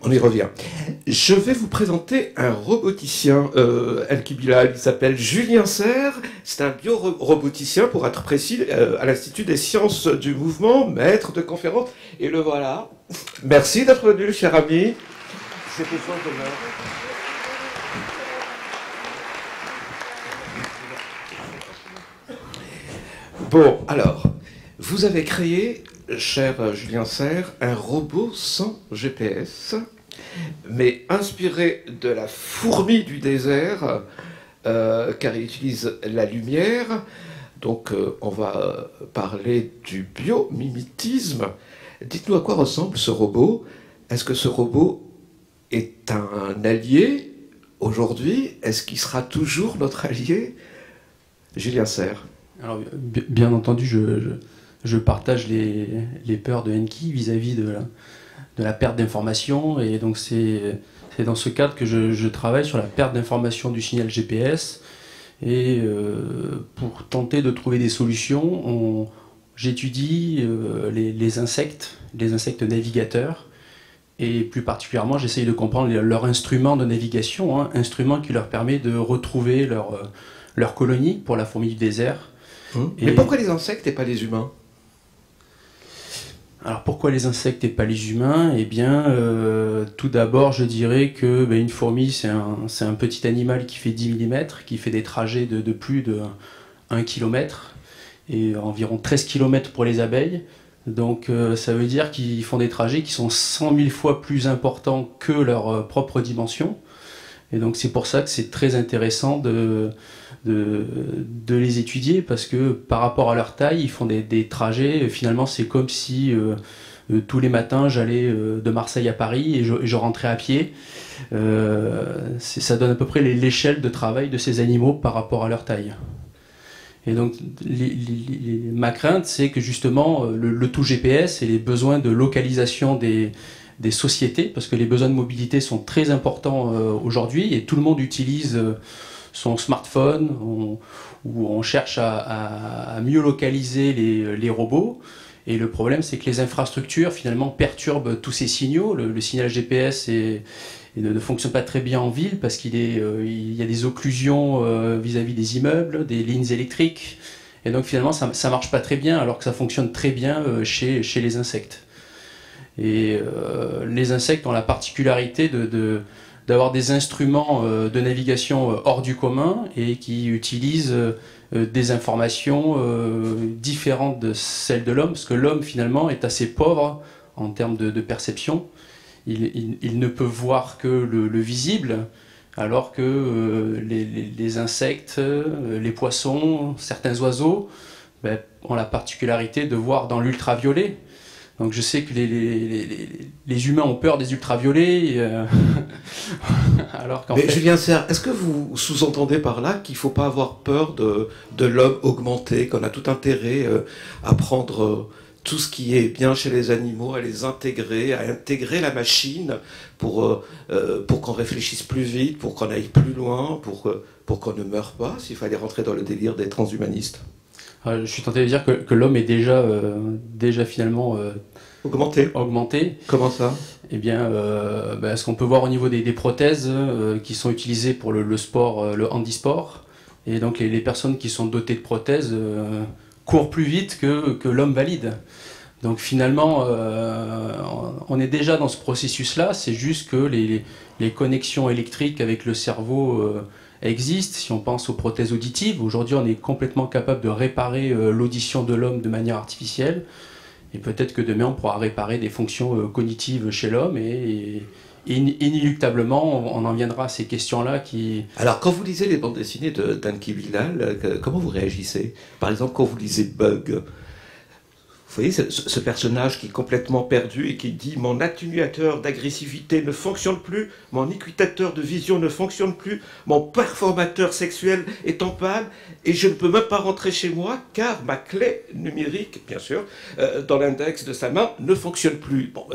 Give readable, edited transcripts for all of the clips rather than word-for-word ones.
On y revient. Je vais vous présenter un roboticien, El Kibila, il s'appelle Julien Serre. C'est un bioroboticien, pour être précis, à l'Institut des sciences du mouvement, maître de conférence. Et le voilà. Merci d'être venu, cher ami. C'est besoin de l'heure. Bon, alors, vous avez créé, cher Julien Serre, un robot sans GPS, mais inspiré de la fourmi du désert, car il utilise la lumière. Donc, on va parler du biomimétisme. Dites-nous à quoi ressemble ce robot. Est-ce que ce robot est un allié aujourd'hui? Est-ce qu'il sera toujours notre allié? Julien Serre. Alors, bien entendu, je partage les peurs de Enki vis-à-vis de la perte d'information, et donc c'est dans ce cadre que je travaille sur la perte d'information du signal GPS, et pour tenter de trouver des solutions, j'étudie les insectes navigateurs, et plus particulièrement j'essaye de comprendre leur instrument de navigation, instrument qui leur permet de retrouver leur colonie pour la fourmi du désert. Mais pourquoi les insectes et pas les humains? Alors pourquoi les insectes et pas les humains? Eh bien, tout d'abord, je dirais que une fourmi, c'est un petit animal qui fait 10 mm, qui fait des trajets de plus de 1 km, et environ 13 km pour les abeilles. Donc ça veut dire qu'ils font des trajets qui sont 100 000 fois plus importants que leur propre dimension. Et donc c'est pour ça que c'est très intéressant de les étudier, parce que par rapport à leur taille, ils font des trajets. Finalement, c'est comme si tous les matins, j'allais de Marseille à Paris et je rentrais à pied. Ça donne à peu près l'échelle de travail de ces animaux par rapport à leur taille. Et donc, ma crainte, c'est que justement, le tout GPS et les besoins de localisation des sociétés, parce que les besoins de mobilité sont très importants aujourd'hui, et tout le monde utilise son smartphone, où on cherche à mieux localiser les robots. Et le problème, c'est que les infrastructures, finalement, perturbent tous ces signaux. Le signal GPS ne fonctionne pas très bien en ville, parce qu'il y a des occlusions vis-à-vis des immeubles, des lignes électriques. Et donc, finalement, ça ne marche pas très bien, alors que ça fonctionne très bien chez les insectes. Et les insectes ont la particularité d'avoir des instruments de navigation hors du commun, et qui utilisent des informations différentes de celles de l'homme, parce que l'homme finalement est assez pauvre en termes de perception. Il ne peut voir que le visible, alors que les insectes, les poissons, certains oiseaux ont la particularité de voir dans l'ultraviolet. Donc je sais que les humains ont peur des ultraviolets, alors qu'en fait... Julien Serre, est-ce que vous sous-entendez par là qu'il ne faut pas avoir peur de l'homme augmenté, qu'on a tout intérêt à prendre tout ce qui est bien chez les animaux, à les intégrer, à intégrer la machine pour qu'on réfléchisse plus vite, pour qu'on aille plus loin, pour qu'on ne meure pas, s'il fallait rentrer dans le délire des transhumanistes? Je suis tenté de dire que l'homme est déjà finalement augmenté. Comment ça? Eh bien, ce qu'on peut voir au niveau des prothèses qui sont utilisées pour le sport, le handisport. Et donc les personnes qui sont dotées de prothèses courent plus vite que l'homme valide. Donc finalement, on est déjà dans ce processus-là. C'est juste que les connexions électriques avec le cerveau existent. Si on pense aux prothèses auditives, aujourd'hui on est complètement capable de réparer l'audition de l'homme de manière artificielle, et peut-être que demain on pourra réparer des fonctions cognitives chez l'homme, et inéluctablement on en viendra à ces questions-là qui... Alors quand vous lisez les bandes dessinées d'Enki Bilal, comment vous réagissez? Par exemple, quand vous lisez Bug, vous voyez ce personnage qui est complètement perdu et qui dit « Mon atténuateur d'agressivité ne fonctionne plus, mon équitateur de vision ne fonctionne plus, mon performateur sexuel est en panne et je ne peux même pas rentrer chez moi car ma clé numérique, bien sûr, dans l'index de sa main ne fonctionne plus. » Bon,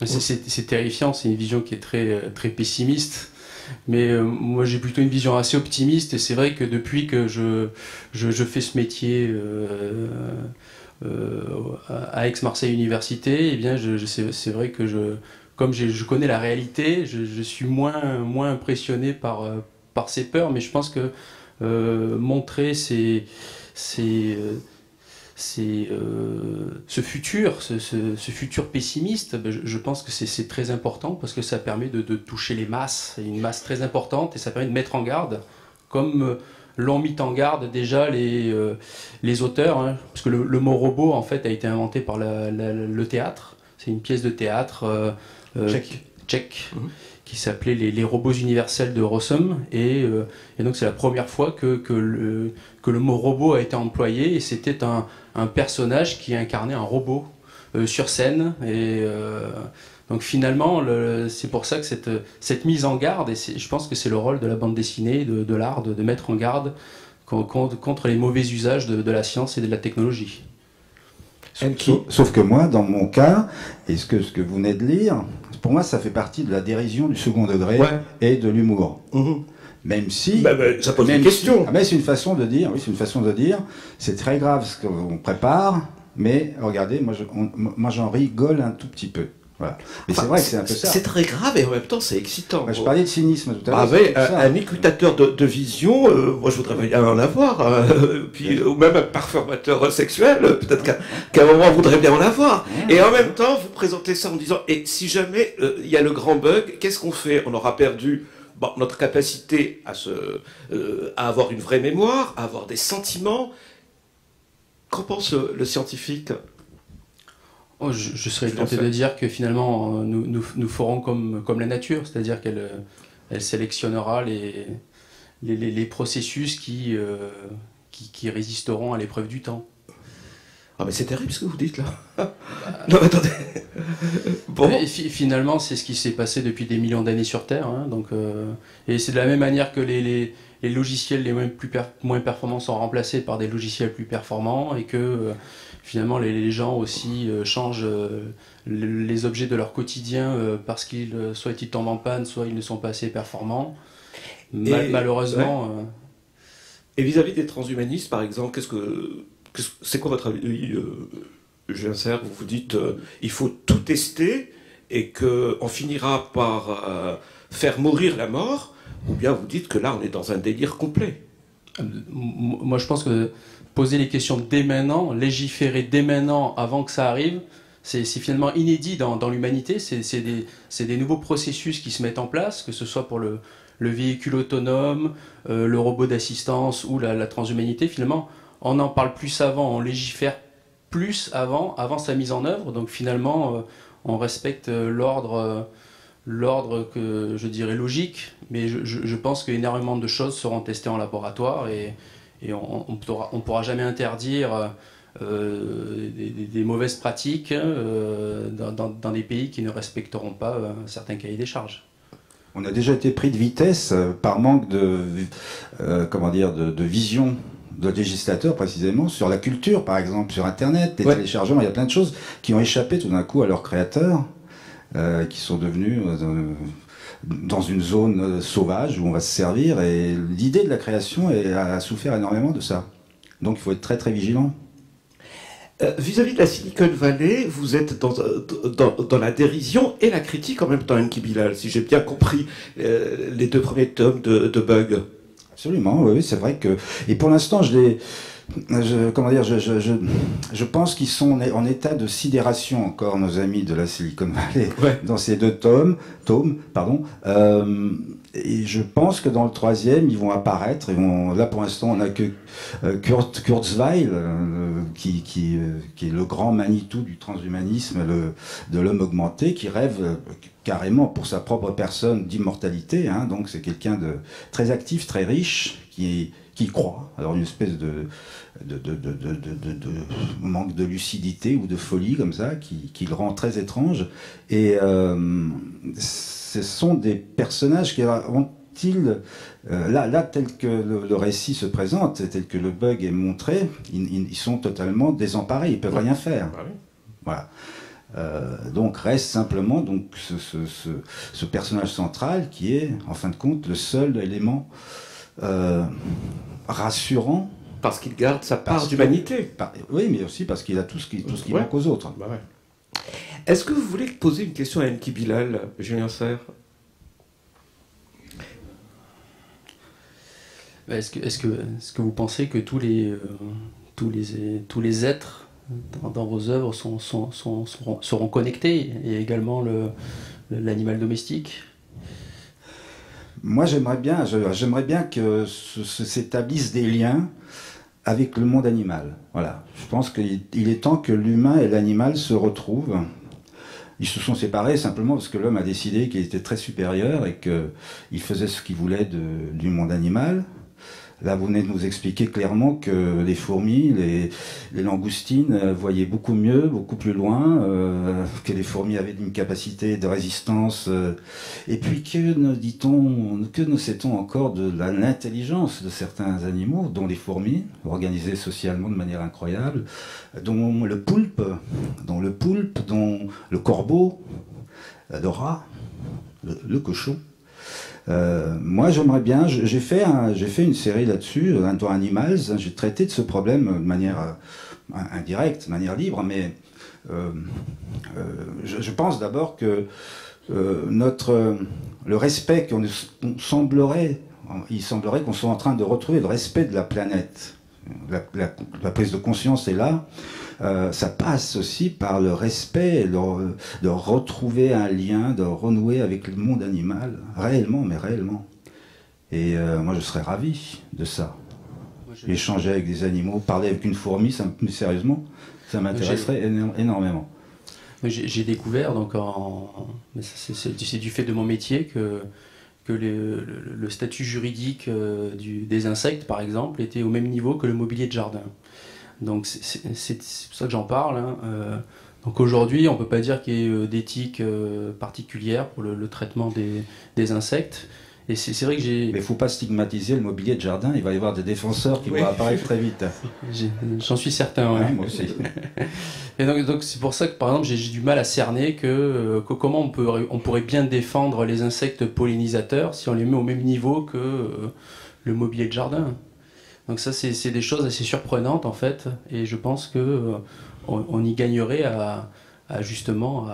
c'est terrifiant, c'est une vision qui est très pessimiste. Mais moi j'ai plutôt une vision assez optimiste, et c'est vrai que depuis que je fais ce métier à Aix-Marseille Université, eh bien c'est vrai que comme je connais la réalité, je suis moins impressionné par ces peurs, mais je pense que montrer ce futur pessimiste, ben, je pense que c'est très important parce que ça permet de toucher les masses, une masse très importante, et ça permet de mettre en garde, comme l'ont mis en garde déjà les auteurs, hein, parce que le mot robot en fait a été inventé par le théâtre. C'est une pièce de théâtre tchèque qui s'appelait les robots universels de Rossum, et donc c'est la première fois que le mot robot a été employé, et c'était un personnage qui incarnait un robot sur scène, et donc finalement c'est pour ça que cette mise en garde, et je pense que c'est le rôle de la bande dessinée, de l'art, de mettre en garde contre les mauvais usages de la science et de la technologie. Sauf que moi, dans mon cas, et ce que vous venez de lire, pour moi, ça fait partie de la dérision du second degré et de l'humour. Même si... ça pose une question. Mais c'est une façon de dire, oui, c'est une façon de dire, c'est très grave ce qu'on prépare, mais regardez, moi j'en rigole un tout petit peu. Voilà. Mais c'est vrai que c'est un peu ça. C'est très grave et en même temps c'est excitant. Je parlais de cynisme tout à l'heure. Un écoutateur de vision, moi je voudrais bien en avoir, ou même un performateur sexuel, peut-être qu'à un moment on voudrait bien en avoir. Et en même temps vous présentez ça en disant, et si jamais il y a le grand bug, qu'est-ce qu'on fait? On aura perdu notre capacité à avoir une vraie mémoire, à avoir des sentiments. Qu'en pense le scientifique? Je serais tenté de dire que finalement nous ferons comme la nature, c'est-à-dire qu'elle sélectionnera les processus qui résisteront à l'épreuve du temps. Ah mais c'est terrible ce que vous dites là. Non mais attendez. Bon. Et finalement c'est ce qui s'est passé depuis des millions d'années sur Terre, hein, donc, et c'est de la même manière que les logiciels moins performants sont remplacés par des logiciels plus performants, et que finalement les gens aussi changent les objets de leur quotidien parce qu'ils soit ils tombent en panne, soit ils ne sont pas assez performants. Malheureusement. Ouais. Et vis-à-vis des transhumanistes, par exemple, c'est quoi votre avis, Julien Serre? Vous dites il faut tout tester et qu'on finira par faire mourir la mort, ou bien vous dites que là on est dans un délire complet? Moi je pense que poser les questions dès maintenant, légiférer dès maintenant avant que ça arrive, c'est finalement inédit dans l'humanité. C'est des nouveaux processus qui se mettent en place, que ce soit pour le véhicule autonome, le robot d'assistance ou la transhumanité. Finalement, on en parle plus avant, on légifère plus avant sa mise en œuvre. Donc finalement, on respecte l'ordre que je dirais logique, mais je pense qu'énormément de choses seront testées en laboratoire, et on pourra jamais interdire des mauvaises pratiques dans des pays qui ne respecteront pas certains cahiers des charges. On a déjà été pris de vitesse par manque de vision de législateurs, précisément, sur la culture, par exemple, sur Internet, les téléchargements. Il y a plein de choses qui ont échappé tout d'un coup à leurs créateurs, qui sont devenus dans une zone sauvage où on va se servir, et l'idée de la création a souffert énormément de ça. Donc il faut être très très vigilant. Vis-à-vis de la Silicon Valley, vous êtes dans la dérision et la critique en même temps, Enki Bilal, si j'ai bien compris les 2 premiers tomes de Bug. Absolument, oui, c'est vrai que... Et pour l'instant, je pense qu'ils sont en état de sidération encore, nos amis de la Silicon Valley, dans ces 2 tomes. Et je pense que dans le 3e, ils vont apparaître. Là, pour l'instant, on n'a que Kurzweil, qui est le grand Manitou du transhumanisme, de l'homme augmenté, qui rêve carrément pour sa propre personne d'immortalité. Hein. Donc c'est quelqu'un de très actif, très riche, qui croit. Alors une espèce de manque de lucidité ou de folie comme ça, qui le rend très étrange. Et ce sont des personnages qui ont-ils, là tel que le récit se présente, tel que le Bug est montré, ils sont totalement désemparés, ils peuvent rien faire. Voilà. Donc reste simplement donc ce personnage central qui est en fin de compte le seul élément rassurant, parce qu'il garde sa part d'humanité. Oui, mais aussi parce qu'il a tout ce qui manque aux autres. Est-ce que vous voulez poser une question à Enki Bilal, Julien Serre? Est-ce que vous pensez que tous les êtres dans vos œuvres seront connectés, et également l'animal domestique? Moi, j'aimerais bien que s'établissent des liens avec le monde animal. Voilà. Je pense qu'il est temps que l'humain et l'animal se retrouvent. Ils se sont séparés simplement parce que l'homme a décidé qu'il était très supérieur et qu'il faisait ce qu'il voulait du monde animal. Là, vous venez de nous expliquer clairement que les fourmis, les langoustines voyaient beaucoup mieux, beaucoup plus loin, que les fourmis avaient une capacité de résistance. Et puis que ne sait-on encore de l'intelligence de certains animaux, dont les fourmis, organisées socialement de manière incroyable, dont le poulpe, dont le corbeau, le rat, le cochon. Moi, j'aimerais bien. J'ai fait une série là-dessus, dans Animals. J'ai traité de ce problème de manière indirecte, de manière libre, mais je pense d'abord que le respect il semblerait qu'on soit en train de retrouver le respect de la planète. La prise de conscience est là. Ça passe aussi par le respect, de retrouver un lien, de renouer avec le monde animal, réellement, mais réellement. Et moi, je serais ravi de ça. Échanger avec des animaux, parler avec une fourmi, sérieusement, ça m'intéresserait énormément. J'ai découvert, donc c'est du fait de mon métier, que le statut juridique des insectes, par exemple, était au même niveau que le mobilier de jardin. Donc c'est pour ça que j'en parle. Hein. Donc aujourd'hui, on ne peut pas dire qu'il y ait d'éthique particulière pour le traitement des insectes. Et c'est vrai que j'ai... Mais il ne faut pas stigmatiser le mobilier de jardin, il va y avoir des défenseurs qui vont apparaître très vite. J'en suis certain, ouais. Moi aussi. Et donc c'est pour ça que par exemple j'ai du mal à cerner que comment on pourrait bien défendre les insectes pollinisateurs si on les met au même niveau que le mobilier de jardin. Donc ça c'est des choses assez surprenantes en fait, et je pense que on y gagnerait justement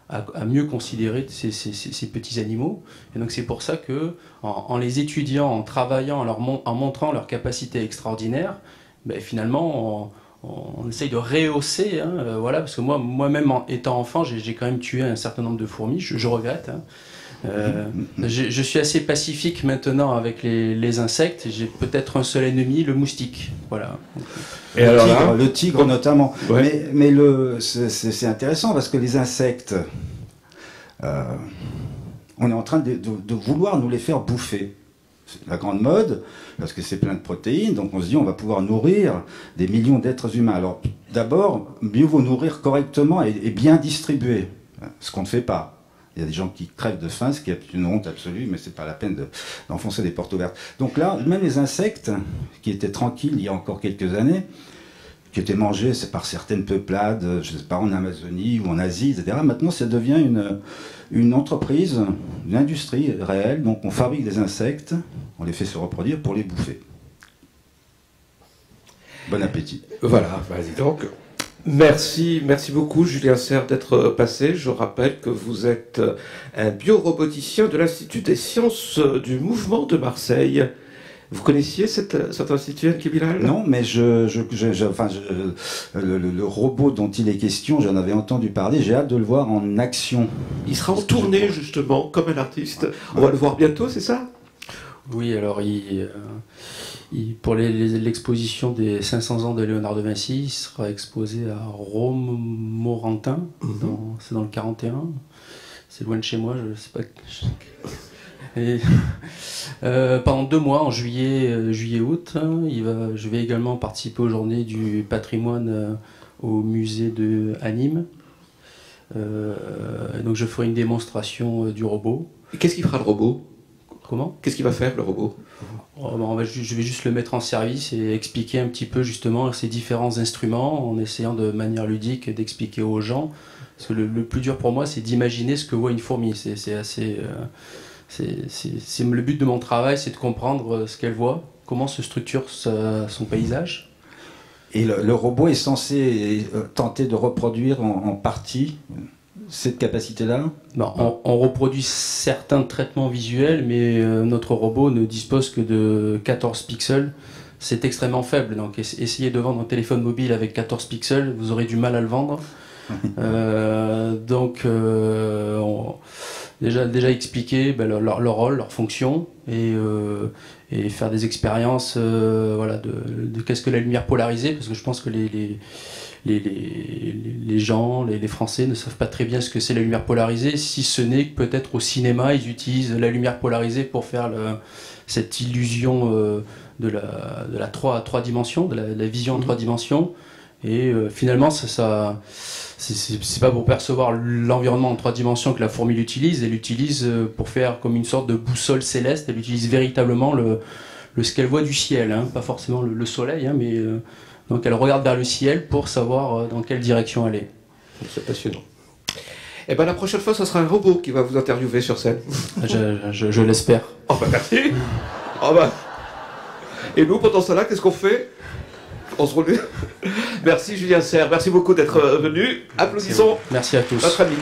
à mieux considérer ces petits animaux. Et donc c'est pour ça que en les étudiant, en travaillant, en montrant leur capacité extraordinaire, ben, finalement on essaye de rehausser, hein, voilà, parce que moi-même étant enfant, j'ai quand même tué un certain nombre de fourmis, je regrette. Hein. Je suis assez pacifique maintenant avec les insectes. J'ai peut-être un seul ennemi, le moustique. Voilà. Et le tigre notamment. Ouais. Mais c'est intéressant parce que les insectes, on est en train de vouloir nous les faire bouffer. C'est la grande mode, parce que c'est plein de protéines, donc on se dit on va pouvoir nourrir des millions d'êtres humains. Alors d'abord, mieux vaut nourrir correctement et bien distribuer, ce qu'on ne fait pas. Il y a des gens qui crèvent de faim, ce qui est une honte absolue, mais c'est pas la peine d'enfoncer des portes ouvertes. Donc là, même les insectes, qui étaient tranquilles il y a encore quelques années, qui étaient mangés par certaines peuplades, je ne sais pas, en Amazonie ou en Asie, etc., maintenant ça devient une entreprise, une industrie réelle. Donc on fabrique des insectes, on les fait se reproduire pour les bouffer. Bon appétit. Voilà, vas-y donc. Merci beaucoup Julien Serre d'être passé. Je rappelle que vous êtes un bioroboticien de l'Institut des sciences du mouvement de Marseille. Vous connaissiez cet institut, Enki Bilal? Non, mais le robot dont il est question, j'en avais entendu parler, j'ai hâte de le voir en action. Il sera en tournée justement, comme un artiste. On va le voir bientôt, c'est ça? Oui, alors pour l'exposition des 500 ans de Léonard de Vinci, il sera exposé à Romorantin, c'est dans le 41. C'est loin de chez moi, je sais pas. Et, pendant 2 mois, en juillet-août, je vais également participer aux journées du patrimoine au musée de Nîmes. Donc je ferai une démonstration du robot. Et qu'est-ce qu'il fera le robot? Comment? Qu'est-ce qu'il va faire le robot? Je vais juste le mettre en service et expliquer un petit peu justement ces différents instruments en essayant de manière ludique d'expliquer aux gens. Parce que le plus dur pour moi, c'est d'imaginer ce que voit une fourmi. C'est le but de mon travail, c'est de comprendre ce qu'elle voit, comment se structure son paysage. Et le robot est censé tenter de reproduire en partie cette capacité-là? Bon, on reproduit certains traitements visuels, mais notre robot ne dispose que de 14 pixels. C'est extrêmement faible, donc essayez de vendre un téléphone mobile avec 14 pixels, vous aurez du mal à le vendre. Déjà expliquer leur rôle, leur fonction, et faire des expériences voilà, de qu'est-ce que la lumière polarisée, parce que je pense que les gens, les Français ne savent pas très bien ce que c'est la lumière polarisée, si ce n'est que peut-être au cinéma, ils utilisent la lumière polarisée pour faire cette illusion de la trois dimensions, de la vision en 3 dimensions. Et finalement, c'est pas pour percevoir l'environnement en 3 dimensions que la fourmi l'utilise. Elle l'utilise pour faire comme une sorte de boussole céleste. Elle utilise véritablement ce qu'elle voit du ciel, hein, pas forcément le soleil, hein, mais donc elle regarde vers le ciel pour savoir dans quelle direction aller. C'est passionnant. Et ben la prochaine fois, ce sera un robot qui va vous interviewer sur scène. Je l'espère. Oh bah merci. Oh bah. Et nous, pendant cela, qu'est-ce qu'on fait? On se roule. Merci Julien Serre, merci beaucoup d'être venu. Applaudissons merci à tous. Notre ami.